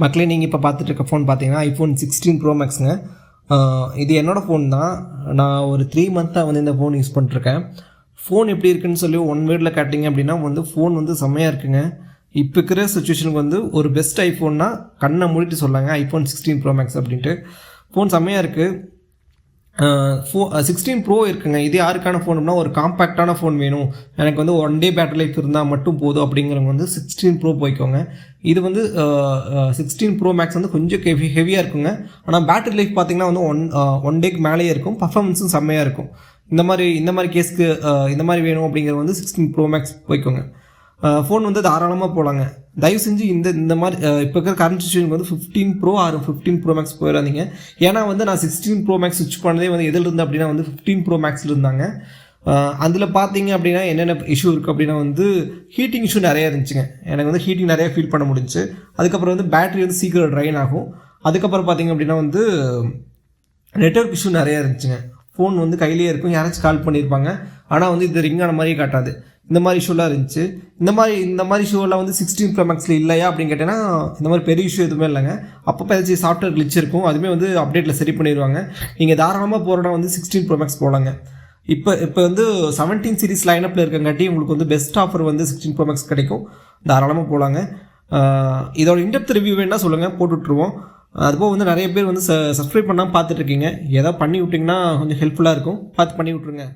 மக்களே நீங்கள் இப்போ பார்த்துட்டு இருக்க ஃபோன் பார்த்தீங்கன்னா ஐஃபோன் 16 ப்ரோ மேக்ஸுங்க. இது என்னோடய ஃபோன் தான். நான் ஒரு 3 மந்த்தாக வந்து இந்த ஃபோன் யூஸ் பண்ணிட்டுருக்கேன். ஃபோன் எப்படி இருக்குன்னு சொல்லி ஒன் வேர்டில் கேட்டிங்க அப்படின்னா வந்து ஃபோன் வந்து செம்மையாக இருக்குங்க. இப்போ இருக்கிற சுச்சுவேஷனுக்கு வந்து ஒரு பெஸ்ட் ஐஃபோன்னா கண்ணை மூடிட்டு சொல்லாங்க ஐஃபோன் 16 ப்ரோ மேக்ஸ் அப்படின்ட்டு. ஃபோன் செம்மையாக இருக்குது. 16 ப்ரோ இருக்குங்க. இது யாருக்கான ஃபோனுனா ஒரு காம்பேக்டான ஃபோன் வேணும், எனக்கு வந்து 1 டே பேட்டரி லைஃப் இருந்தால் மட்டும் போதும் அப்படிங்கிறவங்க வந்து 16 ப்ரோ போய்க்கோங்க. இது வந்து 16 ப்ரோ மேக்ஸ் வந்து கொஞ்சம் ஹெவியாக இருக்குங்க. ஆனால் பேட்டரி லைஃப் பார்த்திங்கன்னா வந்து ஒன் டேக்கு மேலேயே இருக்கும். பர்ஃபார்மன்ஸும் செம்மையாக இருக்கும். இந்த மாதிரி கேஸ்க்கு இந்த மாதிரி வேணும் அப்படிங்கிறது வந்து 16 ப்ரோ மேக்ஸ் போய்க்கோங்க. ஃபோன் வந்து தாராளமாக போகலாங்க. தயவு செஞ்சு இந்த மாதிரி இப்போ இருக்கிற கரண்ட் சுச்சுவேஷனுக்கு வந்து 15 ப்ரோ ஆர் 15 ப்ரோ மேக்ஸ் போயிடாதீங்க. ஏன்னா வந்து நான் 16 ப்ரோ மேக்ஸ் ஸ்விட்ச் பண்ணதே வந்து எதில் இருந்து அப்படின்னா வந்து 15 ப்ரோ மேக்ஸில் இருந்தாங்க. அதில் பார்த்தீங்க அப்படின்னா என்னென்ன இஷ்யூ இருக்குது அப்படின்னா வந்து ஹீட்டிங் இஷ்யூ நிறையா இருந்துச்சுங்க. எனக்கு வந்து ஹீட்டிங் நிறையா ஃபீல் பண்ண முடிஞ்சு. அதுக்கப்புறம் வந்து பேட்டரி வந்து சீக்கிரம் ட்ரைன் ஆகும். அதுக்கப்புறம் பார்த்தீங்க அப்படின்னா வந்து நெட்வொர்க் இஷ்யூ நிறையா இருந்துச்சுங்க. ஃபோன் வந்து கையிலேயே இருக்கும், யாராச்சும் கால் பண்ணியிருப்பாங்க, ஆனால் வந்து இது ரிங் ஆன மாதிரியே காட்டாது. இந்த மாதிரி இஷ்யூலாம் இருந்துச்சு. இந்த மாதிரி இஷ்யூலாம் வந்து 16 ப்ரோ மேக்ஸில் இல்லையா அப்படின்னு கேட்டேன்னா இந்த மாதிரி பெரிய இஷ்யூ எதுவுமே இல்லைங்க. அப்பப்போ ஏதாச்சும் சாஃப்ட்வேர் கிளிச் இருக்கும், அதுவுமே வந்து அப்டேட்டில் சரி பண்ணிடுவாங்க. நீங்கள் தாராளமாக போகிறோன்னா வந்து 16 ப்ரோ மேக்ஸ் போகலாங்க. இப்போ வந்து 17 சீரிஸ் லைனப்பில் இருக்கங்காட்டி உங்களுக்கு வந்து பெஸ்ட் ஆஃபர் வந்து 16 ப்ரோ மேக்ஸ் கிடைக்கும். தாராளமாக போகலாங்க. இதோட இன்டெப்த் ரிவ்யூ வேணால் சொல்லுங்கள், போட்டுவிட்ருவோம். அதுபோல் வந்து நிறைய பேர் வந்து சப்ஸ்கிரைப் பண்ணாமல் பார்த்துட்ருக்கீங்க. ஏதாவது பண்ணி விட்டிங்கன்னா கொஞ்சம் ஹெல்ப்ஃபுல்லாக இருக்கும். பார்த்து பண்ணி விட்ருங்க.